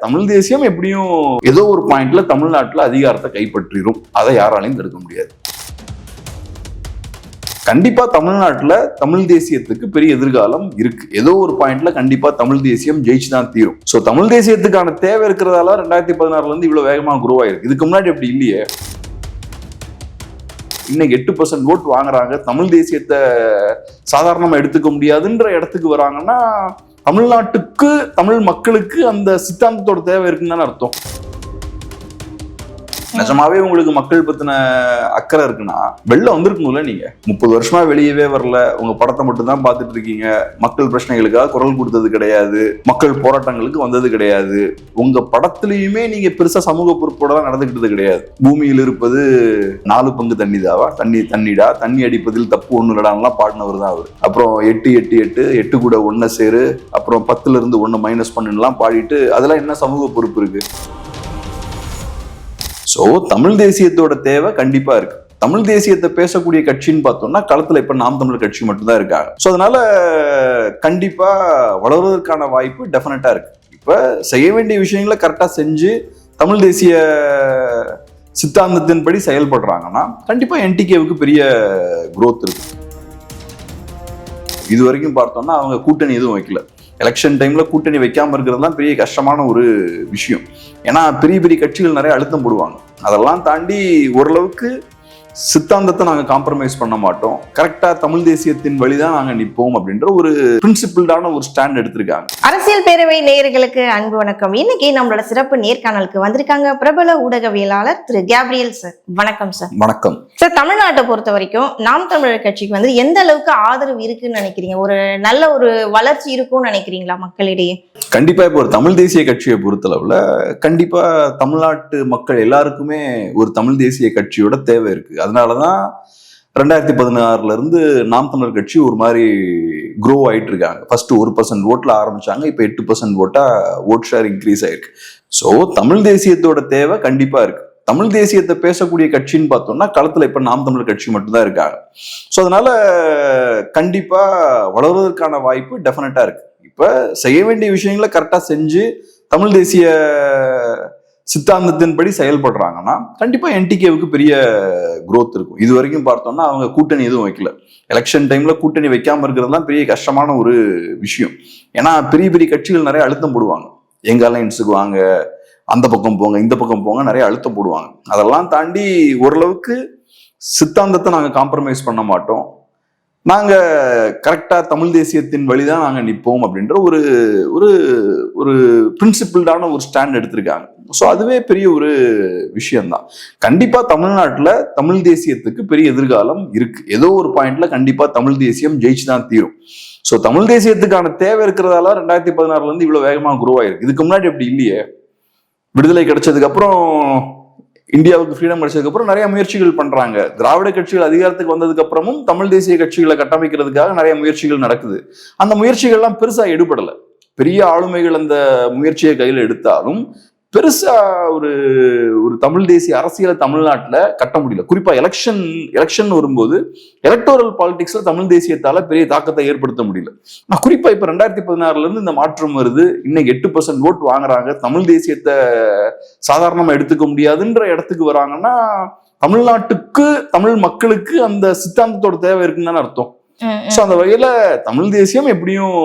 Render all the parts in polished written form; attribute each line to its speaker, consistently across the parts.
Speaker 1: தமிழ் தேசியம் எப்படியும் ஏதோ ஒரு பாயிண்ட்ல தமிழ்நாட்டுல அதிகாரத்தை கைப்பற்றிடும். அதை யாராலையும் தடுக்க முடியாது. கண்டிப்பா தமிழ்நாட்டுல தமிழ் தேசியத்துக்கு பெரிய எதிர்காலம் இருக்கு. ஏதோ ஒரு பாயிண்ட்ல கண்டிப்பா தமிழ் தேசியம் ஜெயிச்சுதான் தீரும். சோ தமிழ் தேசியத்துக்கான தேவை இருக்கிறதால 2016 இருந்து இவ்வளவு வேகமா குரோ ஆயிருக்கு. இதுக்கு முன்னாடி அப்படி இல்லையே. இன்னைக்கு 8% ஓட்டு வாங்குறாங்க. தமிழ் தேசியத்தை சாதாரணமா எடுத்துக்க முடியாதுன்ற இடத்துக்கு வராங்கன்னா தமிழ்நாட்டுக்கு தமிழ் மக்களுக்கு அந்த சித்தாந்தத்தோட தேவை இருக்குன்னு தானே அர்த்தம். நிஜமாவே உங்களுக்கு மக்கள் பத்தின அக்கறை இருக்குன்னா வெளில வந்திருக்கணும்ல. நீங்க 30 வருஷமா வெளியவே வரல, உங்க படத்தை மட்டும் தான் பார்த்துட்டு இருக்கீங்க. மக்கள் பிரச்சனைகளுக்காக குரல் கொடுத்தது கிடையாது, மக்கள் போராட்டங்களுக்கு வந்தது கிடையாது. உங்க படத்திலயுமே நீங்க பெருசா சமூக பொறுப்போட தான் நடந்துகிட்டது கிடையாது. பூமியில் இருப்பது 4 பங்கு தண்ணிதாவா, தண்ணிடா, தண்ணி அடிப்பதில் தப்பு ஒண்ணு இல்லடான்லாம் பாடினவர் தான் அவர். அப்புறம் 8 கூட 1 சேரு, அப்புறம் 10ல இருந்து 1 மைனஸ் பண்ணுலாம் பாடிட்டு அதெல்லாம் என்ன சமூக பொறுப்பு இருக்கு? சோ தமிழ் தேசியத்தோட தேவை கண்டிப்பா இருக்கு. தமிழ் தேசியத்தை பேசக்கூடிய கட்சின்னு பார்த்தோம்னா களத்துல இப்ப நாம் தமிழர் கட்சி மட்டும்தான் இருக்காங்க. சோ அதனால கண்டிப்பா வளர்வதற்கான வாய்ப்பு டெஃபினட்டா இருக்கு. இப்ப செய்ய வேண்டிய விஷயங்களை கரெக்டா செஞ்சு தமிழ் தேசிய சித்தாந்தத்தின்படி செயல்படுறாங்கன்னா கண்டிப்பா என்டிகேவுக்கு பெரிய growth இருக்கு. இது வரைக்கும் பார்த்தோம்னா அவங்க கூட்டணி எதுவும் வைக்கல. எலெக்ஷன் டைம்ல கூட்டணி வைக்காம இருக்கிறது தான் பெரிய கஷ்டமான ஒரு விஷயம். ஏன்னா பெரிய பெரிய கட்சிகள் நிறைய அழுத்தம் போடுவாங்க. அதெல்லாம் தாண்டி ஓரளவுக்கு சித்தாந்தத்தை நாங்க காம்ப்ரமைஸ் பண்ண மாட்டோம், கரெக்டா தமிழ் தேசியத்தின் வழிதான் நாங்க நிற்போம் அப்படின்ற ஒரு பிரின்சிபிள்டான ஒரு ஸ்டாண்ட் எடுத்திருக்காங்க.
Speaker 2: அரசியல் பேரவை நேயர்களுக்கு அன்பு வணக்கம். இன்னைக்கு நம்மளோட சிறப்பு நேர்காணலுக்கு வந்திருக்காங்க பிரபல ஊடகவியலாளர் திரு கேப்ரியல் சார். வணக்கம் சார்.
Speaker 1: வணக்கம்
Speaker 2: சார். தமிழ்நாட்டை பொறுத்த வரைக்கும் நாம் தமிழர் கட்சிக்கு வந்து எந்த அளவுக்கு ஆதரவு இருக்குன்னு நினைக்கிறீங்க? ஒரு நல்ல ஒரு வளர்ச்சி இருக்கும்னு நினைக்கிறீங்களா மக்களிடையே? கண்டிப்பா
Speaker 1: இப்போ ஒரு தமிழ் தேசிய கட்சியை பொறுத்தளவுல கண்டிப்பா தமிழ்நாட்டு மக்கள் எல்லாருக்குமே ஒரு தமிழ் தேசிய கட்சியோட தேவை இருக்கு. அதனாலதான் 2016 இருந்து நாம் தமிழர் கட்சி ஒரு மாதிரி க்ரோ ஆயிட்டு இருக்காங்க. ஃபர்ஸ்ட் 1% ஓட்ல ஆரம்பிச்சாங்க, இப்ப 8% ஓட்டா ஓட் ஷேர் இன்க்ரீஸ் ஆயிருக்கு. சோ தமிழ் தேசியத்தோட தேவை கண்டிப்பா இருக்கு. தமிழ் தேசியத்தை பேசக்கூடிய கட்சின்னு பார்த்தோம்னா களத்துல இப்ப நாம் தமிழர் கட்சி மட்டும்தான் இருக்காங்க. சோ அதனால கண்டிப்பா வளர்வதற்கான வாய்ப்பு டெஃபினட்டா இருக்கு. இப்ப செய்ய வேண்டிய விஷயங்களை கரெக்டா செஞ்சு தமிழ் தேசிய சித்தாந்தத்தின்படி செயல்படுறாங்கன்னா கண்டிப்பா என்டிகேவுக்கு பெரிய growth இருக்கும். இது வரைக்கும் பார்த்தோம்னா அவங்க கூட்டணி எதுவும் வைக்கல. எலெக்ஷன் டைம்ல கூட்டணி வைக்காம இருக்கிறது தான் பெரிய கஷ்டமான ஒரு விஷயம். ஏன்னா பெரிய பெரிய கட்சிகள் நிறைய அழுத்தம் போடுவாங்க. எங்க அலையன்ஸுக்கு வாங்க, அந்த பக்கம் போங்க, இந்த பக்கம் போங்க, நிறைய அழுத்தம் போடுவாங்க. அதெல்லாம் தாண்டி ஓரளவுக்கு சித்தாந்தத்தை நாங்க காம்ப்ரமைஸ் பண்ண மாட்டோம், நாங்க கரெக்டா தமிழ் தேசியத்தின் வழிதான் நாங்க நிற்போம் அப்படின்ற ஒரு ஒரு ஒரு பிரின்சிபிள்டான ஒரு ஸ்டாண்ட் எடுத்திருக்காங்க. ஸோ அதுவே பெரிய ஒரு விஷயம்தான். கண்டிப்பா தமிழ்நாட்டுல தமிழ் தேசியத்துக்கு பெரிய எதிர்காலம் இருக்கு. ஏதோ ஒரு பாயிண்ட்ல கண்டிப்பா தமிழ் தேசியம் ஜெயிச்சுதான் தீரும். ஸோ தமிழ் தேசியத்துக்கான தேவை இருக்கிறதால 2016 இருந்து இவ்வளவு வேகமா குரோ ஆயிருக்கு. இதுக்கு முன்னாடி அப்படி இல்லையே. விடுதலை கிடைச்சதுக்கு அப்புறம், இந்தியாவுக்கு ஃப்ரீடம் கிடைச்சதுக்கு அப்புறம் நிறைய முயற்சிகள் பண்றாங்க. திராவிட கட்சிகள் அதிகாரத்துக்கு வந்ததுக்கு அப்புறமும் தமிழ் தேசிய கட்சிகளை கட்டமைக்கிறதுக்காக நிறைய முயற்சிகள் நடக்குது. அந்த முயற்சிகள்லாம் பெருசா எடுபடல. பெரிய ஆளுமைகள் அந்த முயற்சியை கையில எடுத்தாலும் பெருசா ஒரு ஒரு தமிழ் தேசிய அரசியலை தமிழ்நாட்டுல கட்ட முடியல. குறிப்பா எலெக்ஷன் வரும்போது எலக்டோரல் பாலிடிக்ஸ்ல தமிழ் தேசியத்தால பெரிய தாக்கத்தை ஏற்படுத்த முடியல. நான் குறிப்பா இப்ப 2016 இருந்து இந்த மாற்றம் வருது. இன்னைக்கு 8% ஓட்டு வாங்குறாங்க. தமிழ் தேசியத்தை சாதாரணமா எடுத்துக்க முடியாதுன்ற இடத்துக்கு வராங்கன்னா தமிழ்நாட்டுக்கு தமிழ் மக்களுக்கு அந்த சித்தாந்தத்தோட தேவை இருக்குன்னு தானே அர்த்தம். சோ அந்த வகையில தமிழ் தேசியம் எப்படியும்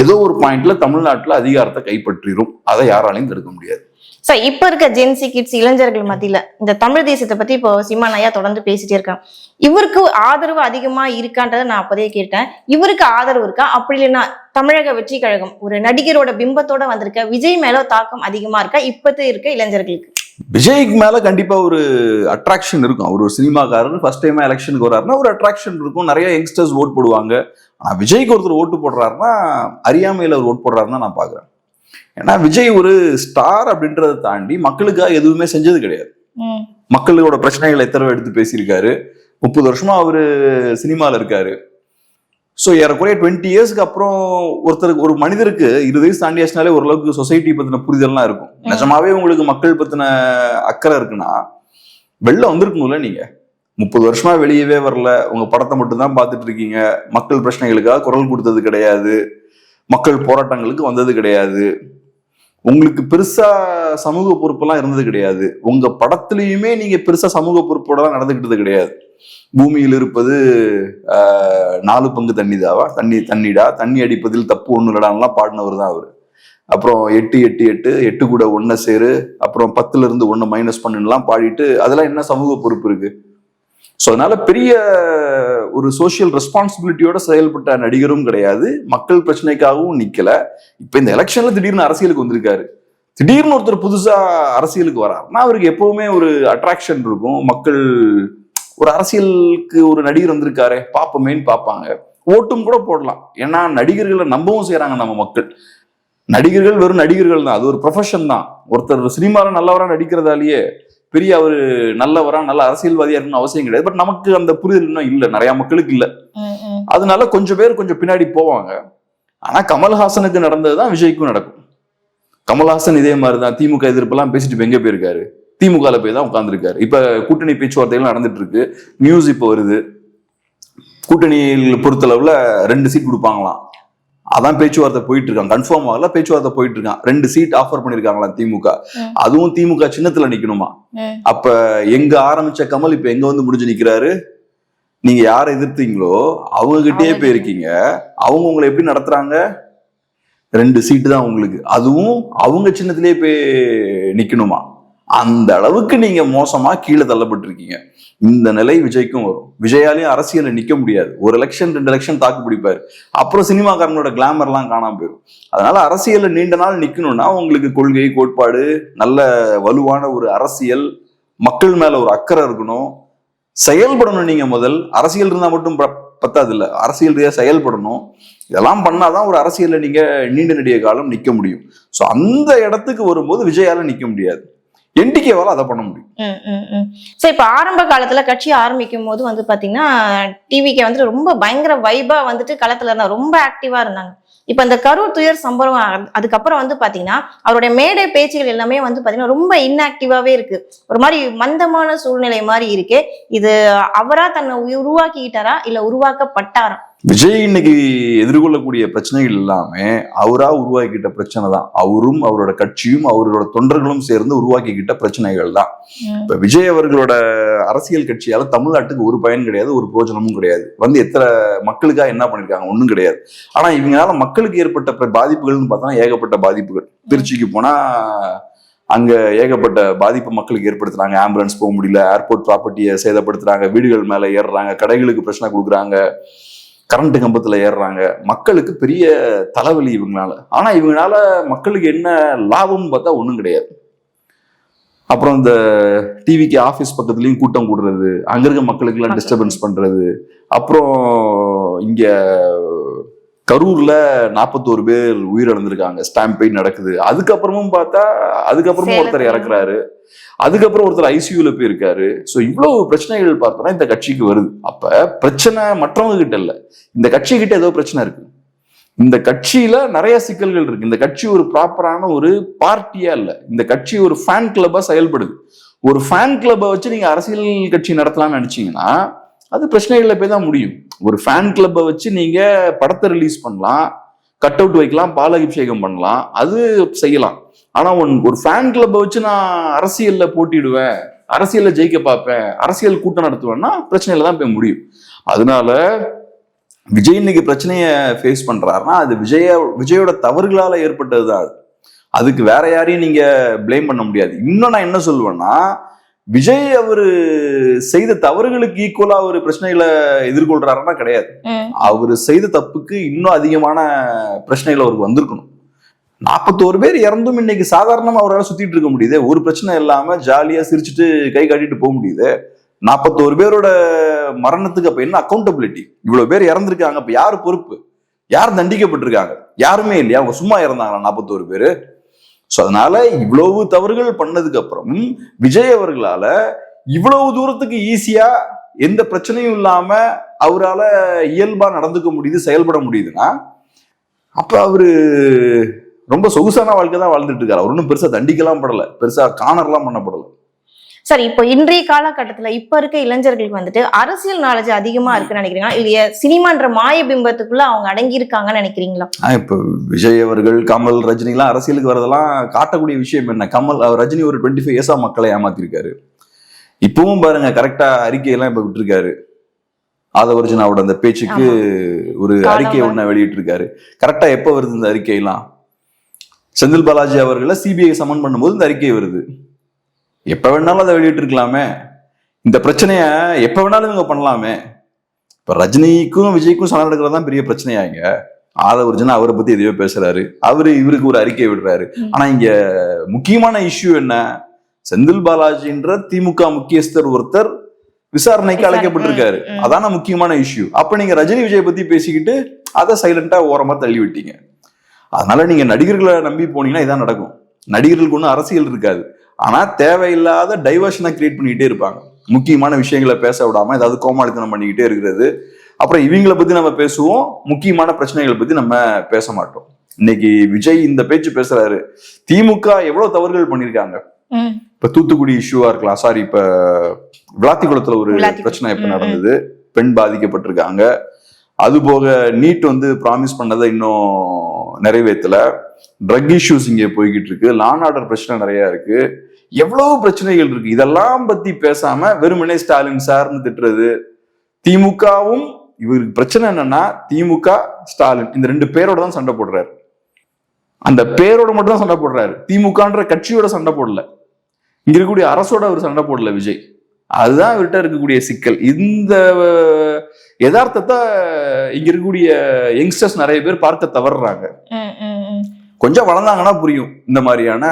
Speaker 1: ஏதோ ஒரு பாயிண்ட்ல தமிழ்நாட்டுல அதிகாரத்தை கைப்பற்றிடும். அதை யாராலையும் தடுக்க முடியாது.
Speaker 2: சார், இப்ப இருக்க ஜென்சி கிட்ஸ் இளைஞர்கள் மத்தியில இந்த தமிழ் தேசியத்தை பத்தி இப்போ சீமான் ஐயா தொடர்ந்து பேசிட்டே இருக்காங்க. இவருக்கு ஆதரவு அதிகமா இருக்கான்றதை நான் அப்போதே கேட்டேன். இவருக்கு ஆதரவு இருக்கா? அப்படி இல்லைன்னா தமிழக வெற்றி கழகம் ஒரு நடிகரோட பிம்பத்தோட வந்திருக்க விஜய் மேல தாக்கம் அதிகமா இருக்கா இப்பத்தே இருக்க இளைஞர்களுக்கு?
Speaker 1: விஜய்க்கு மேல கண்டிப்பா ஒரு அட்ராக்ஷன் இருக்கும். அவர் ஒரு சினிமாக்காரர், ஃபர்ஸ்ட் டைமா எலெக்ஷனுக்கு வர்றாருன்னா ஒரு அட்ராக்ஷன் இருக்கும். நிறைய யங்ஸ்டர்ஸ் ஓட் போடுவாங்க. ஆனா விஜய்க்கு ஒருத்தர் ஓட்டு போடுறாருன்னா அறியாமையில அவர் ஓட் போடுறாருன்னா நான் பாக்குறேன். ஏன்னா விஜய் ஒரு ஸ்டார் அப்படின்றத தாண்டி மக்களுக்காக எதுவுமே செஞ்சது கிடையாது. மக்களோட பிரச்சனைகளை எத்தனை எடுத்து பேசியிருக்காரு. 30 வருஷமா அவரு சினிமால இருக்காரு. ஸோ ஏறக்குறைய 20 இயர்ஸ்க்கு அப்புறம் ஒரு மனிதருக்கு 20 வயசு தாண்டி ஆச்சுனாலே ஓரளவுக்கு சொசைட்டி பத்தின புரிதல்லாம் இருக்கும். நிஜமாவே உங்களுக்கு மக்கள் பத்தின அக்கறை இருக்குன்னா வெளில வந்திருக்கணும்ல. நீங்க 30 வருஷமா வெளியவே வரல, உங்க படத்தை மட்டும் தான் பார்த்துட்டு இருக்கீங்க. மக்கள் பிரச்சனைகளுக்காக குரல் கொடுத்தது கிடையாது, மக்கள் போராட்டங்களுக்கு வந்தது கிடையாது. உங்களுக்கு பெருசா சமூக பொறுப்பெல்லாம் இருந்தது கிடையாது. உங்க படத்துலயுமே நீங்க பெருசா சமூக பொறுப்போட தான் நடந்துகிட்டது கிடையாது. பூமியில் இருப்பது 4 பங்கு தண்ணிடா, தண்ணி அடிப்பதில் தப்பு ஒண்ணு இல்லடான்லாம் பாடினவர் தான் அவரு. அப்புறம் 8 8 8 8 கூட 1 சேரு, அப்புறம் 10ல இருந்து 1 மைனஸ் பண்ணுலாம் பாடிட்டு அதெல்லாம் என்ன சமூக பொறுப்பு இருக்கு? ஸோ அதனால பெரிய ஒரு சோசியல் ரெஸ்பான்சிபிலிட்டியோட செயல்பட்ட நடிகரும் கிடையாது, மக்கள் பிரச்சனைக்காகவும் நிக்கல. இப்ப இந்த எலெக்ஷன்ல திடீர்னு அரசியலுக்கு வந்திருக்காரு. திடீர்னு ஒருத்தர் புதுசா அரசியலுக்கு வராருன்னா அவருக்கு எப்பவுமே ஒரு அட்ராக்ஷன் இருக்கும். மக்கள் ஒரு அரசியலுக்கு ஒரு நடிகர் வந்திருக்காரு பாப்பமேன்னு பார்ப்பாங்க, ஓட்டும் கூட போடலாம். ஏன்னா நடிகர்களை நம்பவும் செய்யறாங்க நம்ம மக்கள். நடிகர்கள் வெறும் நடிகர்கள் தான், அது ஒரு ப்ரொஃபஷன் தான். ஒருத்தர் சினிமாவில் நல்லவரா நடிக்கிறதாலேயே பெரிய அவரு நல்லவரா நல்ல அரசியல்வாதியா இருக்கணும்னு அவசியம் கிடையாது. பட் நமக்கு அந்த புரிதல் இன்னும் இல்லை, நிறைய மக்களுக்கு இல்லை. அதனால கொஞ்சம் பேர் கொஞ்சம் பின்னாடி போவாங்க. ஆனா கமல்ஹாசனுக்கு நடந்ததுதான் விஜய்க்கும் நடக்கும். கமல்ஹாசன் இதே மாதிரிதான் திமுக எதிர்ப்பெல்லாம் பேசிட்டு எங்க போயிருக்காரு, திமுகல போய் தான் உட்கார்ந்துருக்காரு. இப்ப கூட்டணி பேச்சுவார்த்தைகள் நடந்துட்டு இருக்கு, நியூஸ் இப்ப வருது. கூட்டணியில் பொறுத்தளவுல 2 சீட் கொடுப்பாங்களாம், அதான் பேச்சுவார்த்தை போயிட்டு இருக்காங்க. கன்ஃபார்ம் ஆகல, பேச்சுவார்த்தை போயிட்டு இருக்கான். 2 சீட் ஆஃபர் பண்ணிருக்காங்களாம் திமுக. அதுவும் திமுக சின்னத்துல நிக்கணுமா. அப்ப எங்க ஆரம்பிச்ச கமல் இப்ப எங்க வந்து முடிஞ்சு நிக்கிறாரு? நீங்க யாரை எதிர்த்தீங்களோ அவங்க கிட்டயே போயிருக்கீங்க. அவங்க உங்களை எப்படி நடத்துறாங்க? 2 சீட்டு தான் உங்களுக்கு, அதுவும் அவங்க சின்னத்திலேயே போய் நிக்கணுமா. அந்த அளவுக்கு நீங்க மோசமா கீழே தள்ளப்பட்டிருக்கீங்க. இந்த நிலை விஜய்க்கும் வரும். விஜயாலையும் அரசியல நிக்க முடியாது. ஒரு எலெக்ஷன் 2 எலெக்ஷன் தாக்கு பிடிப்பாரு, அப்புறம் சினிமாக்காரங்களோட கிளாமர்லாம் காணாம போயிடும். அதனால அரசியல்ல நீண்ட நாள் நிக்கணும்னா உங்களுக்கு கொள்கை, கோட்பாடு, நல்ல வலுவான ஒரு அரசியல், மக்கள் மேல ஒரு அக்கறை இருக்கணும், செயல்படணும். நீங்க முதல் அரசியல் இருந்தா மட்டும் பத்தாது இல்ல, அரசியல் ரீதியா செயல்படணும். இதெல்லாம் பண்ணாதான் ஒரு அரசியல்ல நீங்க நீண்ட நெடிய காலம் நிக்க முடியும். சோ அந்த இடத்துக்கு வரும்போது விஜயால நிக்க முடியாது, என்டிகேவால அதை பண்ண முடியும்.
Speaker 2: சரி, இப்ப ஆரம்ப காலத்துல கட்சி ஆரம்பிக்கும் போது வந்து பாத்தீங்கன்னா டிவிக்கு வந்துட்டு ரொம்ப பயங்கர வைபா வந்துட்டு களத்துல இருந்தா ரொம்ப ஆக்டிவா இருந்தாங்க. இப்ப இந்த கரூர் துயர் சம்பவம் அதுக்கப்புறம் வந்து பாத்தீங்கன்னா அவருடைய மேடை பேச்சுகள் எல்லாமே வந்து பாத்தீங்கன்னா ரொம்ப இன்ஆக்டிவாவே இருக்கு. ஒரு மாதிரி மந்தமான சூழ்நிலை மாதிரி இருக்கு. இது அவரா தன்னை உருவாக்கிக்கிட்டாரா இல்ல உருவாக்கப்பட்டாரா?
Speaker 1: விஜய் இன்னைக்கு எதிர்கொள்ளக்கூடிய பிரச்சனைகள் எல்லாமே அவரா உருவாக்கிக்கிட்ட பிரச்சனை தான். அவரும் அவரோட கட்சியும் அவரோட தொண்டர்களும் சேர்ந்து உருவாக்கிக்கிட்ட பிரச்சனைகள் தான். இப்ப விஜய் அவர்களோட அரசியல் கட்சியால தமிழ்நாட்டுக்கு ஒரு பயன் கிடையாது, ஒரு பிரோஜனமும் கிடையாது. வந்து எத்தனை மக்களுக்காக என்ன பண்ணிருக்காங்க? ஒன்றும் கிடையாது. ஆனா இவங்களால மக்களுக்கு ஏற்பட்ட பாதிப்புகள்னு பார்த்தா ஏகப்பட்ட பாதிப்புகள். திருச்சிக்கு போனா அங்க ஏகப்பட்ட பாதிப்பு மக்களுக்கு ஏற்படுத்துறாங்க. ஆம்புலன்ஸ் போக முடியல, ஏர்போர்ட் ப்ராப்பர்ட்டியை சேதப்படுத்துறாங்க, வீடுகள் மேல ஏறுறாங்க, கடைகளுக்கு பிரச்சனை கொடுக்குறாங்க, கரண்ட் கம்பத்துல ஏறுறாங்க. மக்களுக்கு பெரிய தலைவலி இவங்களால. ஆனா இவங்களால மக்களுக்கு என்ன லாபம்னு பார்த்தா ஒண்ணும் கிடையாது. அப்புறம் இந்த டிவிக்கு ஆபீஸ் பக்கத்துலயும் கூட்டம் கூடுறது, அங்க இருக்க மக்களுக்கு எல்லாம் டிஸ்டர்பன்ஸ் பண்றது. அப்புறம் இங்க கரூர்ல 41 பேர் உயிரிழந்திருக்காங்க, ஸ்டாம்பேட் நடக்குது. அதுக்கப்புறமும் பார்த்தா அதுக்கப்புறமும் ஒருத்தர் இறக்குறாரு, அதுக்கப்புறம் ஒருத்தர் ஐசியூல போயிருக்காரு. சோ இவ்வளவு பிரச்சனைகள் பார்த்தோம்னா இந்த கட்சிக்கு வருது. அப்ப பிரச்சனை மற்றவங்க கிட்ட இல்ல, இந்த கட்சி கிட்ட ஏதோ பிரச்சனை இருக்கு. இந்த கட்சியில நிறைய சிக்கல்கள் இருக்கு. இந்த கட்சி ஒரு ப்ராப்பரான ஒரு பார்ட்டியா இல்ல, இந்த கட்சி ஒரு ஃபேன் கிளப்பா செயல்படுது. ஒரு ஃபேன் கிளப்பை வச்சு நீங்க அரசியல் கட்சி நடத்தலாம்னு நினைச்சீங்கன்னா அது பிரச்சனைகள்ல போய் தான் முடியும். ஒரு ஃபேன் கிளப்பை வச்சு நீங்க படத்தை ரிலீஸ் பண்ணலாம், கட் அவுட் வைக்கலாம், பால் அபிஷேகம் பண்ணலாம், அது செய்யலாம். ஆனா ஒரு ஃபேன் கிளப்பை வச்சு நான் அரசியல்ல போட்டிடுவேன், அரசியல்ல ஜெயிக்க பார்ப்பேன், அரசியல் கூட்டம் நடத்துவேன்னா பிரச்சனையில தான் போய் முடியும். அதனால விஜய் இன்னைக்கு பிரச்சனைய ஃபேஸ் பண்றாருன்னா அது விஜயோட தவறுகளால ஏற்பட்டதுதான். அதுக்கு வேற யாரையும் நீங்க பிளேம் பண்ண முடியாது. இன்னும் நான் என்ன சொல்லுவேன்னா, விஜய் அவரு செய்த தவறுகளுக்கு ஈக்குவலா ஒரு பிரச்சனைகளை எதிர்கொள்றாருன்னா கிடையாது. அவரு செய்த தப்புக்கு இன்னும் அதிகமான பிரச்சனைகள் அவருக்கு வந்திருக்கணும். 41 பேர் இறந்தும் இன்னைக்கு சாதாரணமா அவரால் சுத்திட்டு இருக்க முடியுது, ஒரு பிரச்சனை இல்லாம ஜாலியா சிரிச்சுட்டு கை காட்டிட்டு போக முடியுது. 41 பேரோட மரணத்துக்கு அப்ப என்ன அக்கௌண்டபிலிட்டி? இவ்வளவு பேர் இறந்திருக்காங்க, அப்ப யாரு பொறுப்பு? யார் தண்டிக்கப்பட்டிருக்காங்க? யாருமே இல்லையா? அவங்க சும்மா இறந்தாங்களா 41 பேரு? சோ அதனால இவ்வளவு தவறுகள் பண்ணதுக்கு அப்புறம் விஜய் அவர்களால இவ்வளவு தூரத்துக்கு ஈஸியா எந்த பிரச்சனையும் இல்லாம அவரால இயல்பா நடந்துக்க முடியுது, செயல்பட முடியுதுன்னா அப்ப அவரு ரொம்ப சொகுசான வாழ்க்கை தான் வாழ்ந்துட்டு இருக்காரு. அவர் ஒன்றும் பெருசா தண்டிக்கலாம் படல, பெருசா காணர்லாம் பண்ணப்படல.
Speaker 2: சார், இப்போ இன்றைய காலகட்டத்துல இப்ப இருக்க இளைஞர்களுக்கு வந்துட்டு அரசியல் நாலேஜ் அதிகமா இருக்குன்னு நினைக்கிறீங்களா, இல்லையா சினிமான்ற மாய பிம்பத்துக்குள்ள அவங்க அடங்கி இருக்காங்கன்னு நினைக்கிறீங்களா?
Speaker 1: இப்போ விஜய் அவர்கள், கமல், ரஜினி எல்லாம் அரசியலுக்கு வரதெல்லாம் காட்டக்கூடிய விஷயம் என்ன? ரஜினி ஒரு 25 இயர்ஸா மக்களை ஏமாத்திருக்காரு. இப்பவும் பாருங்க கரெக்டா அறிக்கையெல்லாம் இப்ப விட்டுருக்காரு. ஆதவர்ஜுனாவோட அந்த பேச்சுக்கு ஒரு அறிக்கையை ஒண்ணு வெளியிட்டு இருக்காரு. கரெக்டா எப்ப வருது இந்த அறிக்கையெல்லாம்? செந்தில் பாலாஜி அவர்களை சிபிஐ சமன் பண்ணும்போது இந்த அறிக்கை வருது. எப்ப வேணாலும் அதை வெளியிட்டு இருக்கலாமே. இந்த பிரச்சனைய எப்ப வேணாலும் இவங்க பண்ணலாமே. இப்ப ரஜினிக்கும் விஜய்க்கும் சண்டை நடக்கிறது தான் பெரிய பிரச்சனையாங்க. ஆதவர்ஜுனா அவரை பத்தி எதையோ பேசுறாரு, இவருக்கு ஒரு அறிக்கை விடுறாரு. ஆனா இங்க முக்கியமான இஷ்யூ என்ன? செந்தில் பாலாஜின்ற திமுக முக்கியஸ்தர் ஒருத்தர் விசாரணைக்கு அழைக்கப்பட்டிருக்காரு. அதான முக்கியமான இஷ்யூ. அப்ப நீங்க ரஜினி விஜய் பத்தி பேசிக்கிட்டு அதை சைலண்டா ஓரமா தள்ளி விட்டீங்க. அதனால நீங்க நடிகர்களை நம்பி போனீங்கன்னா இதான் நடக்கும். நடிகர்களுக்கு ஒன்றும் அரசியல் இருக்காது. ஆனா தேவையில்லாத டைவர்ஷனை கிரியேட் பண்ணிக்கிட்டே இருப்பாங்க. முக்கியமான விஷயங்களை பேச விடாம ஏதாவது கோமாளித்தனம் பண்ணிக்கிட்டே இருக்கிறது. அப்புறம் இவங்களை பத்தி நம்ம பேசுவோம், முக்கியமான பிரச்சனைகளை பத்தி நம்ம பேச மாட்டோம். இன்னைக்கு விஜய் இந்த பேச்சு பேசுறாரு. திமுக எவ்வளவு தவறுகள் பண்ணிருக்காங்க. இப்ப தூத்துக்குடி இஷ்யூவா இருக்கலாம், சாரி இப்ப விளாத்திக்குளத்துல ஒரு பிரச்சனை எப்ப நடந்தது, பெண் பாதிக்கப்பட்டிருக்காங்க. அது போக நீட் ப்ராமிஸ் பண்ணதை இன்னும் நிறைவேற்றல. ட்ரக் இஷ்யூஸ் இங்கே போய்கிட்டு இருக்கு. லா அண்ட் ஆர்டர் பிரச்சனை நிறைய இருக்கு. எவ்வளவு பிரச்சனைகள் இருக்கு. இதெல்லாம் பத்தி பேசாம வெறுமனே ஸ்டாலின் சார்னு திட்டுறது. திமுகவும் இவருக்கு பிரச்சனை என்னன்னா, திமுக ஸ்டாலின் இந்த 2 பேரோட தான் சண்டை போடுறாரு. அந்த பேரோட மட்டும் தான் சண்டை போடுறாரு. திமுகன்ற கட்சியோட சண்டை போடல. இங்க இருக்கக்கூடிய அரசோட அவர் சண்டை போடல விஜய். அதுதான் இவர்கிட்ட இருக்கக்கூடிய சிக்கல். இந்த யதார்த்தத்தை இங்க இருக்கக்கூடிய யங்ஸ்டர்ஸ் நிறைய பேர் பார்க்க தவறுறாங்க. கொஞ்சம் வளர்ந்தாங்கன்னா புரியும் இந்த மாதிரியான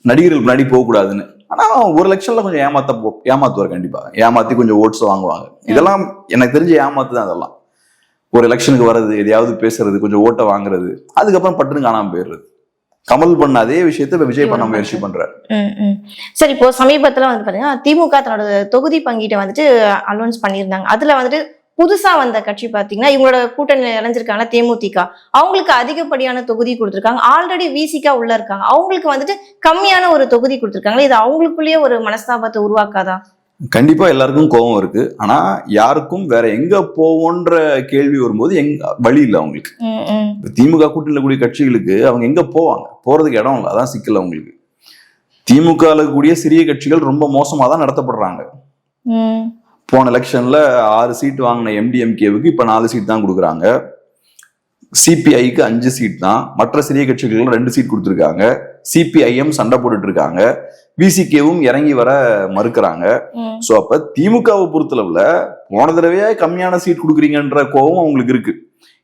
Speaker 1: நடிகர்கள் முன்னாடி போகக்கூடாதுன்னு. ஆனா ஒரு எலெக்ஷன்ல கொஞ்சம் ஏமாத்துவார். கண்டிப்பா ஏமாத்தி கொஞ்சம் ஓட்ஸ் வாங்குவாங்க. இதெல்லாம் எனக்கு தெரிஞ்ச ஏமாத்து தான். அதெல்லாம் ஒரு எலெக்ஷனுக்கு வர்றது, எதையாவது பேசுறது, கொஞ்சம் ஓட்டை வாங்குறது, அதுக்கப்புறம் பட்டுன்னு காணாம போயிடுறது. கமல் பண்ண அதே விஷயத்த விஜய் பண்ண முயற்சி பண்றாரு.
Speaker 2: சரி, இப்போ சமீபத்துல பாத்தீங்கன்னா திமுக தன்னோட தொகுதி பங்கீட்டை அனௌன்ஸ் பண்ணியிருந்தாங்க. அதுல புதுசா வந்த கட்சி பாத்தீங்கன்னா இவங்களோட கூட்டணி இணைஞ்சிருக்காங்க தேமுதிக. அவங்களுக்கு அதிகப்படியான தொகுதி கொடுத்திருக்காங்க. ஆல்ரெடி விசிகா உள்ள இருக்காங்க, அவங்களுக்கு கம்மியான ஒரு தொகுதி கொடுத்திருக்காங்க. இது அவங்களுக்குள்ளேயே ஒரு மனஸ்தாபத்தை உருவாக்காதா?
Speaker 1: கண்டிப்பா எல்லாருக்கும் கோபம் இருக்கு. ஆனா யாருக்கும் வேற எங்க போவோன்ற கேள்வி வரும்போது வழி இல்லை அவங்களுக்கு. திமுக கூட்டணியில கூடிய கட்சிகளுக்கு அவங்க எங்க போவாங்க? போறதுக்கு இடம் இல்லை. அதான் சிக்கல் அவங்களுக்கு. திமுக கூடிய சிறிய கட்சிகள் ரொம்ப மோசமா தான் நடத்தப்படுறாங்க. போன எலெக்ஷன்ல 6 சீட் வாங்கின MDMKவுக்கு இப்ப 4 சீட் தான் கொடுக்குறாங்க. சிபிஐக்கு 5 சீட் தான். மற்ற சிறிய கட்சிகள் 2 சீட் கொடுத்துருக்காங்க. சிபிஐஎம் சண்டை போட்டுட்டு இருக்காங்க. விசிகேவும் இறங்கி வர மறுக்கிறாங்க. சோ அப்ப திமுகவை பொறுத்தளவுல போன தடவையே கம்மியான சீட் கொடுக்குறீங்கன்ற கோபம் அவங்களுக்கு இருக்கு.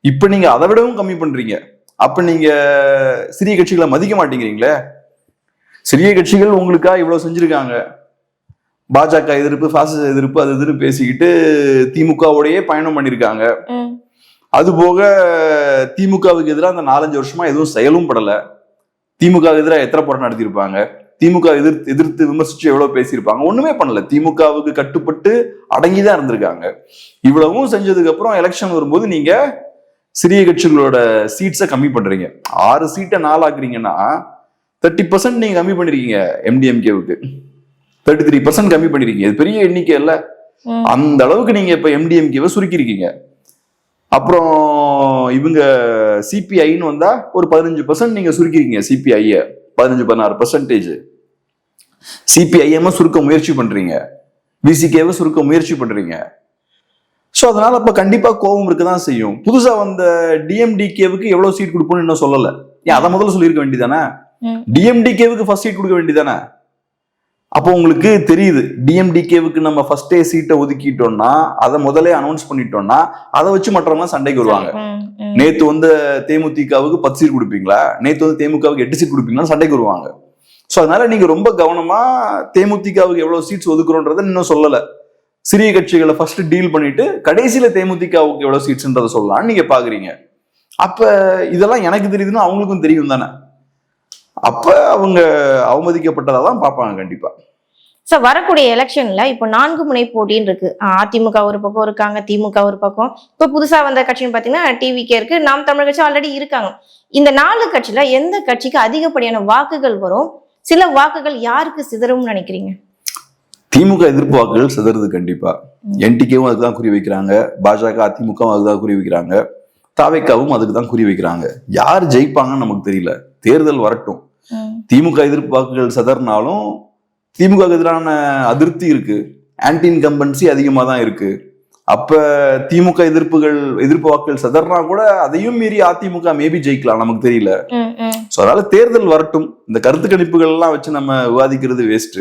Speaker 1: இப்ப நீங்க அதை விடவும் கம்மி பண்றீங்க. அப்ப நீங்க சிறிய கட்சிகளை மதிக்க மாட்டேங்கிறீங்களே. சிறிய கட்சிகள் உங்களுக்கா இவ்வளவு செஞ்சிருக்காங்க. பாஜக எதிர்ப்பு, பாசிச எதிர்ப்பு, அது எதிர்ப்பு பேசிக்கிட்டு திமுகவோடயே பயணம் பண்ணிருக்காங்க. அது போக திமுகவுக்கு எதிராக அந்த 4-5 வருஷமா எதுவும் செயலும் படல. திமுக எதிராக எத்தனை போராட்டம் நடத்திருப்பாங்க? திமுக எதிர்த்து விமர்சிச்சு எவ்வளவு பேசியிருப்பாங்க? ஒண்ணுமே பண்ணல. திமுகவுக்கு கட்டுப்பட்டு அடங்கிதான் இருந்திருக்காங்க. இவ்வளவும் செஞ்சதுக்கு அப்புறம் எலெக்ஷன் வரும்போது நீங்க சிறிய கட்சிகளோட சீட்ஸை கம்மி பண்றீங்க. 6 சீட்டை 4 ஆக்குறீங்கன்னா 30% நீங்க கம்மி பண்ணிருக்கீங்க. MDMKவுக்கு 33% கம்மி பண்ணிருக்கீங்க. இது பெரிய எண்ணிக்கை இல்ல. அந்த அளவுக்கு நீங்க இப்ப MDMKவை சுருக்கிருக்கீங்க. அப்புறம் இவங்க சிபிஐன்னு வந்தா ஒரு 15% நீங்க சுருக்கிருக்கீங்க. சிபிஐ 15-16%. சிபிஐஎம் சுருக்க முயற்சி பண்றீங்க. விசிகேவை சுருக்க முயற்சி பண்றீங்க. சோ அதனால அப்ப கண்டிப்பா கோபம் இருக்குதான் செய்யும். புதுசா வந்த டிஎம்டிகேவுக்கு எவ்வளவு சீட் கொடுப்போம்னு இன்னும் சொல்லல. ஏன் அதை முதல்ல சொல்லியிருக்க வேண்டியதானே? டிஎம்டிகேவுக்கு ஃபர்ஸ்ட் சீட் கொடுக்க வேண்டியதானே? அப்போ உங்களுக்கு தெரியுது, டிஎம்டிகேவுக்கு நம்ம ஃபர்ஸ்டே சீட்டை ஒதுக்கிட்டோம்னா, அதை முதலே அனௌன்ஸ் பண்ணிட்டோம்னா, அதை வச்சு மற்றவங்க சண்டைக்கு வருவாங்க. நேத்து தேமுதிகவுக்கு 10 சீட் கொடுப்பீங்களா, நேத்து தேமுகவுக்கு 8 சீட் கொடுப்பீங்களா சண்டைக்கு வருவாங்க. சோ அதனால நீங்க ரொம்ப கவனமா தேமுதிகவுக்கு எவ்வளவு சீட்ஸ் ஒதுக்குறோன்றதை இன்னும் சொல்லல. சிறிய கட்சிகளை ஃபர்ஸ்ட் டீல் பண்ணிட்டு கடைசியில தேமுதிகவுக்கு எவ்வளவு சீட்ஸ்ன்றதை சொல்லலாம்னு நீங்க பாக்குறீங்க. அப்ப இதெல்லாம் எனக்கு தெரியுதுன்னு அவங்களுக்கும் தெரியும் தானே. அப்ப அவங்க அவமதிக்கப்பட்டதான் பார்ப்பாங்க கண்டிப்பா.
Speaker 2: சார், வரக்கூடிய எலெக்ஷன்ல இப்போ 4 முனை போட்டின்னு இருக்கு. அதிமுக ஒரு பக்கம் இருக்காங்க, திமுக ஒரு பக்கம், இப்ப புதுசா வந்த கட்சின்னு பாத்தீங்கன்னா டிவிகே இருக்கு, நாம் தமிழர் கட்சி ஆல்ரெடி இருக்காங்க. இந்த 4 கட்சியில எந்த கட்சிக்கு அதிகப்படியான வாக்குகள் வரும்? சில வாக்குகள் யாருக்கு சிதறும்னு நினைக்கிறீங்க?
Speaker 1: திமுக எதிர்ப்பு வாக்குகள் சிதறுது கண்டிப்பா. என்டிகேவும் அதுக்கு தான் குறி வைக்கிறாங்க, பாஜக அதிமுகவும் அதுக்கு தான் குறி வைக்கிறாங்க, தாவேக்காவும் அதுக்கு தான் குறி வைக்கிறாங்க. யார் ஜெயிப்பாங்கன்னு நமக்கு தெரியல. தேர்தல் வரட்டும். திமுக எதிர்ப்பு வாக்குகள் சிதறினாலும் திமுக எதிரான அதிருப்தி இருக்கு, ஆன்டி இன்கம்பன்சி அதிகமா தான் இருக்கு. அப்ப திமுக எதிர்ப்பு வாக்குகள் சிதறினா கூட அதையும் மீறி அதிமுக மேபி ஜெயிக்கலாம், நமக்கு தெரியல. சோ அதனால தேர்தல் வரட்டும். இந்த கருத்து கணிப்புகள் எல்லாம் வச்சு நம்ம விவாதிக்கிறது வேஸ்ட்.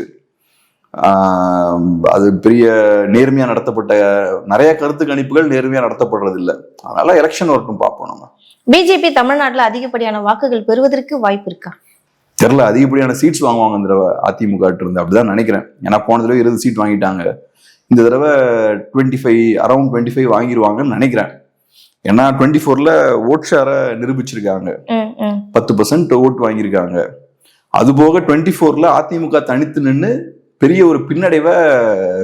Speaker 1: அது பெரிய நேர்மையா நடத்தப்பட்ட நிறைய கருத்து கணிப்புகள் நேர்மையா நடத்தப்படுறது இல்லை. அதனால எலெக்ஷன் வரட்டும், பார்ப்போம். நம்ம
Speaker 2: பிஜேபி தமிழ்நாட்டுல அதிகப்படியான வாக்குகள் பெறுவதற்கு வாய்ப்பு இருக்கா
Speaker 1: தெரியல. அதிகப்படியான சீட்ஸ் வாங்குவாங்க இந்த தடவை அதிமுக இருந்து, அப்படிதான் நினைக்கிறேன். ஏன்னா போன தடவை 20 சீட் வாங்கிட்டாங்க, இந்த தடவை 25 அரௌண்ட் 25 வாங்கிடுவாங்கன்னு நினைக்கிறேன். ஏன்னா 24ல ஓட் ஷேரை நிரூபிச்சிருக்காங்க, 10% ஓட் வாங்கியிருக்காங்க. அது போக 24ல அதிமுக தனித்து நின்று பெரிய ஒரு பின்னடைவை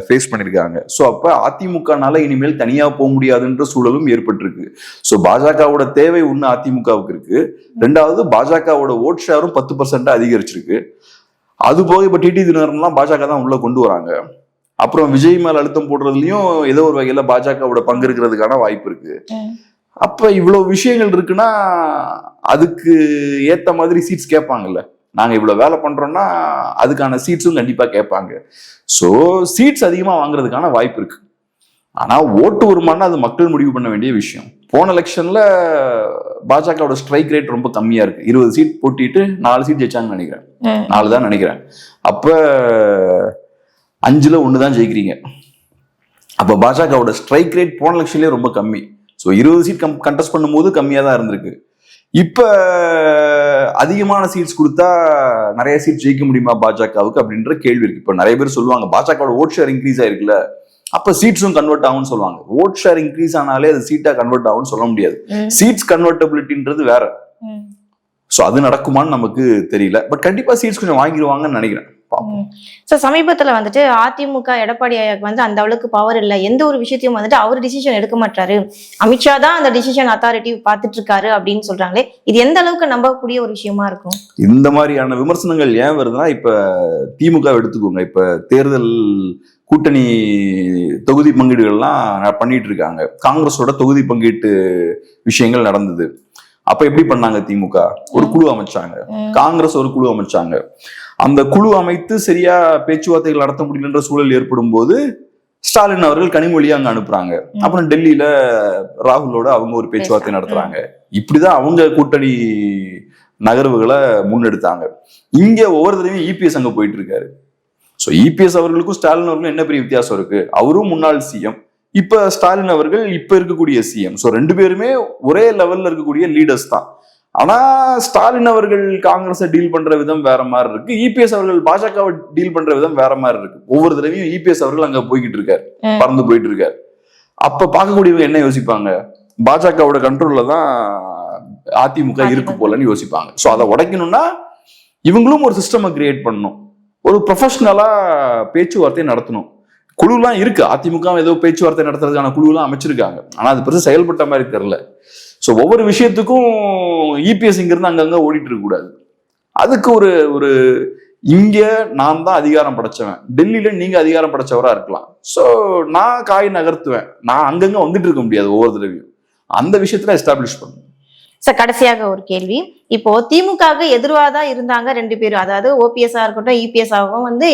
Speaker 1: ஃபேஸ் பண்ணியிருக்காங்க. ஸோ அப்போ அதிமுகனால இனிமேல் தனியாக போக முடியாதுன்ற சூழலும் ஏற்பட்டிருக்கு. ஸோ பாஜகவோட தேவை ஒன்று அதிமுகவுக்கு இருக்கு, ரெண்டாவது பாஜகவோட ஓட் ஷேரும் 10% அதிகரிச்சிருக்கு. அது போக இப்போ டிடி தினகரன்லாம் பாஜக தான் உள்ள கொண்டு வராங்க. அப்புறம் விஜய் மேல அழுத்தம் போடுறதுலயும் ஏதோ ஒரு வகையில பாஜகவோட பங்கு இருக்கிறதுக்கான வாய்ப்பு இருக்கு. அப்ப இவ்வளவு விஷயங்கள் இருக்குன்னா அதுக்கு ஏத்த மாதிரி சீட்ஸ் கேட்பாங்கல்ல. நாங்க இவ்வளவு வேலை பண்றோம்னா அதுக்கான சீட்ஸும் கண்டிப்பா கேட்பாங்க. ஸோ சீட்ஸ் அதிகமா வாங்குறதுக்கான வாய்ப்பு இருக்கு. ஆனா ஓட்டு வருமானா அது மக்கள் முடிவு பண்ண வேண்டிய விஷயம். போன எலெக்ஷன்ல பாஜகவோட ஸ்ட்ரைக் ரேட் ரொம்ப கம்மியா இருக்கு. 20 சீட் போட்டிட்டு 4 சீட் ஜெயிச்சாங்கன்னு நினைக்கிறேன், 4 தான் நினைக்கிறேன். அப்ப 5ல் 1 தான் ஜெயிக்கிறீங்க. அப்ப பாஜகவோட ஸ்ட்ரைக் ரேட் போன எலெக்ஷன்லயே ரொம்ப கம்மி. ஸோ 20 சீட் கண்டெஸ்ட் பண்ணும்போது கம்மியா தான் இருந்திருக்கு. இப்ப அதிகமான சீட்ஸ் கொடுத்தா நிறைய சீட் ஜெயிக்க முடியுமா பாஜகவுக்கு அப்படின்ற கேள்வி இருக்கு. இப்ப நிறைய பேர் சொல்லுவாங்க பாஜகவோட ஓட் ஷேர் இன்க்ரீஸ் ஆயிருக்குல்ல, அப்ப சீட்ஸும் கன்வெர்ட் ஆகும்னு சொல்லுவாங்க. ஓட் ஷேர் இன்க்ரீஸ் ஆனாலே அது சீட்டா கன்வெர்ட் ஆகும்னு சொல்ல முடியாது. சீட்ஸ் கன்வெர்டபிலிட்டின்றது வேற. சோ அது நடக்குமான்னு நமக்கு தெரியல. பட் கண்டிப்பா சீட்ஸ் கொஞ்சம் வாங்கிடுவாங்கன்னு நினைக்கிறேன்.
Speaker 2: சமீபத்துல வந்துட்டு அதிமுக எடப்பாடி வந்து அந்த அளவுக்கு பவர் இல்லை, எந்த ஒரு விஷயத்தையும் வந்துட்டு அவர் டிசிஷன் எடுக்க மாட்டாரு, அமித்ஷா தான் அந்த டிசிஷன் அத்தாரிட்டி பார்த்துட்டு இருக்காரு அப்படின்னு சொல்றாங்களே, இது எந்த அளவுக்கு நம்பக்கூடிய ஒரு விஷயமா இருக்கும்?
Speaker 1: இந்த மாதிரியான விமர்சனங்கள் ஏன் வருதுன்னா, இப்ப திமுக எடுத்துக்கோங்க. இப்ப தேர்தல் கூட்டணி தொகுதி பங்கீடுகள்லாம் பண்ணிட்டு இருக்காங்க. காங்கிரஸோட தொகுதி பங்கீட்டு விஷயங்கள் நடந்தது. அப்ப எப்படி பண்ணாங்க? திமுக ஒரு குழு அமைச்சாங்க, காங்கிரஸ் ஒரு குழு அமைச்சாங்க. அந்த குழு அமைத்து சரியா பேச்சுவார்த்தைகள் நடத்த முடியலன்ற சூழல் ஏற்படும் போது ஸ்டாலின் அவர்கள் கனிமொழியை அங்க அனுப்புறாங்க. அப்புறம் டெல்லியில ராகுலோட அவங்க ஒரு பேச்சுவார்த்தை நடத்துறாங்க. இப்படிதான் அவங்க கூட்டணி நகர்வுகளை முன்னெடுத்தாங்க. இங்க ஒவ்வொரு தடவையும் இபிஎஸ் அங்க போயிட்டு இருக்காரு. ஸோ இபிஎஸ் அவர்களுக்கும் ஸ்டாலின் அவர்களுக்கும் என்ன பெரிய வித்தியாசம் இருக்கு? அவரும் முன்னாள் சிஎம், இப்ப ஸ்டாலின் அவர்கள் இப்ப இருக்கக்கூடிய சிஎம். ஸோ 2 பேருமே ஒரே லெவல்ல இருக்கக்கூடிய லீடர்ஸ் தான். ஆனா ஸ்டாலின் அவர்கள் காங்கிரஸை டீல் பண்ற விதம் வேற மாதிரி இருக்கு, இபிஎஸ் அவர்கள் பாஜகவை டீல் பண்ற விதம் வேற மாதிரி இருக்கு. ஒவ்வொரு தடவையும் இபிஎஸ் அவர்கள் அங்க போய்கிட்டு இருக்காரு, பறந்து போயிட்டு இருக்காரு. அப்ப பார்க்கக்கூடியவங்க என்ன யோசிப்பாங்க? பாஜகவோட கண்ட்ரோல்ல தான் அதிமுக இருக்கு போலன்னு யோசிப்பாங்க. ஸோ அதை உடைக்கணும்னா இவங்களும் ஒரு சிஸ்டமை கிரியேட் பண்ணணும், ஒரு ப்ரொஃபஷனலா பேச்சுவார்த்தை நடத்தணும். குழுலாம் இருக்கு, அதிமுக ஏதோ பேச்சுவார்த்தை நடத்துறதுக்கான குழுலாம் அமைச்சிருக்காங்க. ஆனா அது பெருசு செயல்பட்ட மாதிரி தெரியல. ஸோ ஒவ்வொரு விஷயத்துக்கும் இபிஎஸ் இங்கிருந்து அங்கங்க ஓடிட்டு இருக்க கூடாது. அதுக்கு ஒரு இங்க நான் தான் அதிகாரம் படைச்சவன், டெல்லியில நீங்க அதிகாரம் படைச்சவரா இருக்கலாம். ஸோ நான் காய் நகர்த்துவேன், நான் அங்கங்க வந்துட்டு இருக்க முடியாது ஒவ்வொரு தடவையும். அந்த விஷயத்துல எஸ்டாப்ளிஷ் பண்ணும்.
Speaker 2: சார் கடைசியாக ஒரு கேள்வி. இப்போ திமுக எதிர்வாதா இருந்தாங்க 2 பேரும், அதாவது ஓபிஎஸ்ஆ இருக்கட்டும் இபிஎஸ் ஆகவும் வந்து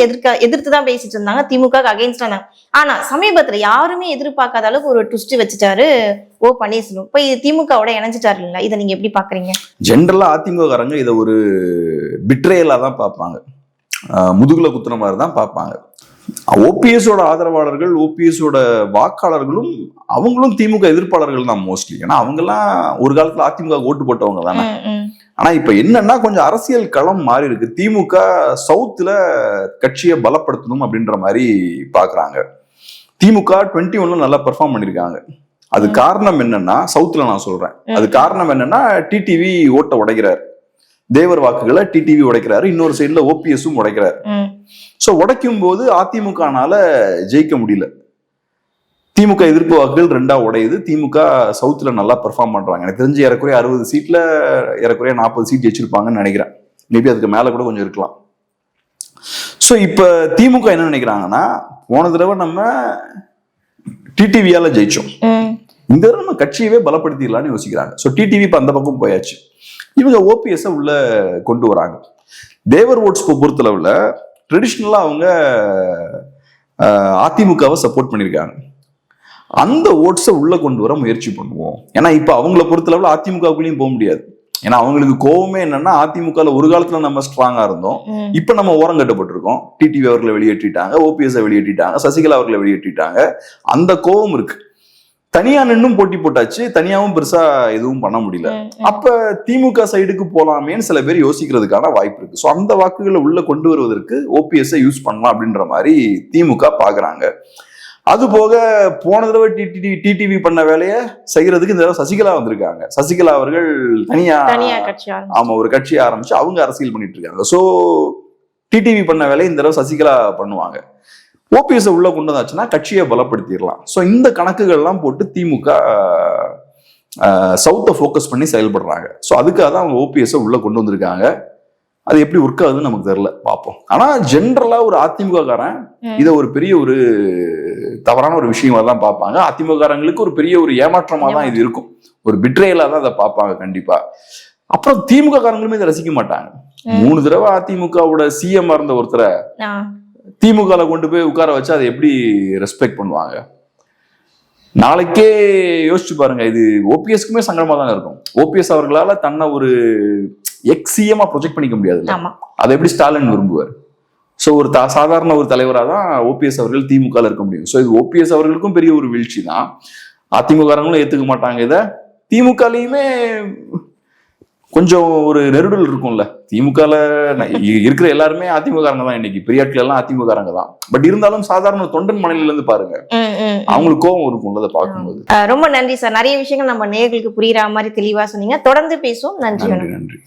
Speaker 2: எதிர்த்து தான் பேசிட்டு இருந்தாங்க, திமுக அகைன்ஸ்டா இருந்தாங்க. ஆனா சமீபத்துல யாருமே எதிர்பார்க்காத அளவுக்கு ஒரு ட்விஸ்ட் வச்சுட்டாரு ஓ பன்னீர்செல்வம். இப்போ இது திமுகவோட இணைஞ்சிட்டாரு இல்லைங்களா? இதை நீங்க எப்படி பாக்குறீங்க?
Speaker 1: ஜென்ரலா அதிமுககாரங்க இதை ஒரு பிட்ரேயலா தான் பார்ப்பாங்க, முதுகுல குத்துற மாதிரி தான் பார்ப்பாங்க. ஓபிஎஸோட ஆதரவாளர்கள் ஓபிஎஸோட வாக்காளர்களும் அவங்களும் திமுக எதிர்ப்பாளர்கள் தான் மோஸ்ட்லி. ஏன்னா அவங்கெல்லாம் ஒரு காலத்துல அதிமுக ஓட்டு போட்டவங்க தானே. ஆனா இப்ப என்னன்னா கொஞ்சம் அரசியல் களம் மாறி இருக்கு. திமுக சவுத்துல கட்சியை பலப்படுத்தணும் அப்படின்ற மாதிரி பாக்குறாங்க. திமுக 21ல நல்லா பெர்ஃபார்ம் பண்ணிருக்காங்க. அது காரணம் என்னன்னா, சவுத்துல நான் சொல்றேன், அது காரணம் என்னன்னா டிடிவி ஓட்ட உடைக்கிறார், தேவர் வாக்குகளை டிடிவி உடைக்கிறாரு, இன்னொரு சைடுல ஓபிஎஸும் உடைக்கிறாரு. சோ உடைக்கும் போது அதிமுகனால ஜெயிக்க முடியல. திமுக எதிர்ப்பு வாக்குகள் 2ஆ உடையுது. திமுக சவுத்துல நல்லா பெர்ஃபார்ம் பண்றாங்க. எனக்கு தெரிஞ்சு ஏறக்குறைய 60 சீட்ல ஏறக்குறைய 40 சீட் ஜெயிச்சிருப்பாங்கன்னு நினைக்கிறேன். மேபி அதுக்கு மேல கூட கொஞ்சம் இருக்கலாம். ஸோ இப்ப திமுக என்ன நினைக்கிறாங்கன்னா, போன தடவை நம்ம டிடிவியால ஜெயிச்சோம், இந்த தடவை நம்ம கட்சியவே பலப்படுத்திடலாம்னு யோசிக்கிறாங்க. ஸோ டிடிவி இப்ப அந்த பக்கம் போயாச்சு. இவங்க ஓபிஎஸ் உள்ள கொண்டு வராங்க. தேவர் ஓட்ஸ் பொறுத்தளவுல ட்ரெடிஷ்னலா அவங்க அதிமுகவை சப்போர்ட் பண்ணியிருக்காங்க. அந்த ஓட்ஸை உள்ள கொண்டு வர முயற்சி பண்ணுவோம். ஏன்னா இப்ப அவங்கள பொறுத்தளவுல அதிமுகவுக்குள்ளேயும் போக முடியாது. ஏன்னா அவங்களுக்கு கோவமே என்னன்னா, அதிமுக ஒரு காலத்துல நம்ம ஸ்ட்ராங்கா இருந்தோம், இப்ப நம்ம ஓரம் கட்டப்பட்டிருக்கோம். டிடிவி அவர்களை வெளியேற்றிட்டாங்க, ஓபிஎஸ் வெளியேற்றிட்டாங்க, சசிகலா அவர்களை வெளியேற்றிட்டாங்க. அந்த கோவம் இருக்கு. தனியா நின்னும் போட்டி போட்டாச்சு, தனியாவும் பெருசா எதுவும் பண்ண முடியல. அப்ப திமுக சைடுக்கு போலாமேன்னு சில பேர் யோசிக்கிறதுக்கான வாய்ப்பு இருக்கு. ஸோ அந்த வாக்குகளை உள்ள கொண்டு வருவதற்கு ஓபிஎஸ் யூஸ் பண்ணலாம் அப்படின்ற மாதிரி திமுக பாக்குறாங்க. அது போக போன தடவை டிடிவி பண்ண வேலையை செய்யறதுக்கு இந்த தடவை சசிகலா வந்திருக்காங்க. சசிகலா அவர்கள் தனியா ஒரு கட்சியை ஆரம்பிச்சு அவங்க அரசியல் பண்ணிட்டு இருக்காங்க. சோ டிடிவி பண்ண வேலையை இந்த தடவை சசிகலா பண்ணுவாங்க. ஓபிஎஸ் உள்ள கொண்டு வந்தாச்சுன்னா கட்சியை பலப்படுத்திடலாம். ஸோ இந்த கணக்குகள் எல்லாம் போட்டு திமுக சவுத்தை ஃபோக்கஸ் பண்ணி செயல்படுறாங்க. ஸோ அதுக்காக தான் அவங்க ஓபிஎஸ் உள்ள கொண்டு வந்திருக்காங்க. அது எப்படி ஒர்க் ஆகுதுன்னு நமக்கு தெரியல, பார்ப்போம். ஆனா ஜென்ரலா ஒரு அதிமுக காரன் இதை ஒரு பெரிய ஒரு தவறான ஒரு விஷயமா தான் பார்ப்பாங்க. அதிமுக காரங்களுக்கு ஒரு பெரிய ஒரு ஏமாற்றமா தான் இது இருக்கும், ஒரு பிட்ரேலா தான் அதை பார்ப்பாங்க கண்டிப்பா. அப்புறம் திமுக காரங்களுமே இதை ரசிக்க மாட்டாங்க. 3 தடவை அதிமுகவோட சிஎம் இருந்த ஒருத்தரை திமுக கொண்டு போய் உட்கார வச்சு அதை எப்படி ரெஸ்பெக்ட் பண்ணுவாங்க? நாளைக்கே யோசிச்சு பாருங்க. இது ஓபிஎஸ்க்குமே சங்கடமா தான் இருக்கும். ஓபிஎஸ் அவர்களால தன்னை ஒரு எக்ஸியமா ப்ரொஜெக்ட் பண்ணிக்க முடியாது. அதை எப்படி ஸ்டாலின் விரும்புவார்? ஸோ ஒரு சாதாரண ஒரு தலைவராக தான் ஓபிஎஸ் அவர்கள் திமுக இருக்க முடியும். ஸோ இது ஓபிஎஸ் அவர்களுக்கும் பெரிய ஒரு வீழ்ச்சி தான். அதிமுகங்களும் ஏத்துக்க மாட்டாங்க இதை. திமுகலையுமே கொஞ்சம் ஒரு நெருடல் இருக்கும்ல. திமுகல இருக்கிற எல்லாருமே அதிமுககாரங்க தான். இன்னைக்கு பெரியாட்கள் எல்லாம் அதிமுககாரங்க தான். பட் இருந்தாலும் சாதாரண தொண்டன் மனையில இருந்து பாருங்க, அவங்களுக்கு கோவம் இருக்கும்ல அதை பார்க்கும்போது.
Speaker 2: ரொம்ப நன்றி சார். நிறைய விஷயங்கள் நம்ம நேயர்களுக்கு புரியுற மாதிரி தெளிவா சொன்னீங்க. தொடர்ந்து பேசுவோம். நன்றி.
Speaker 1: நன்றி.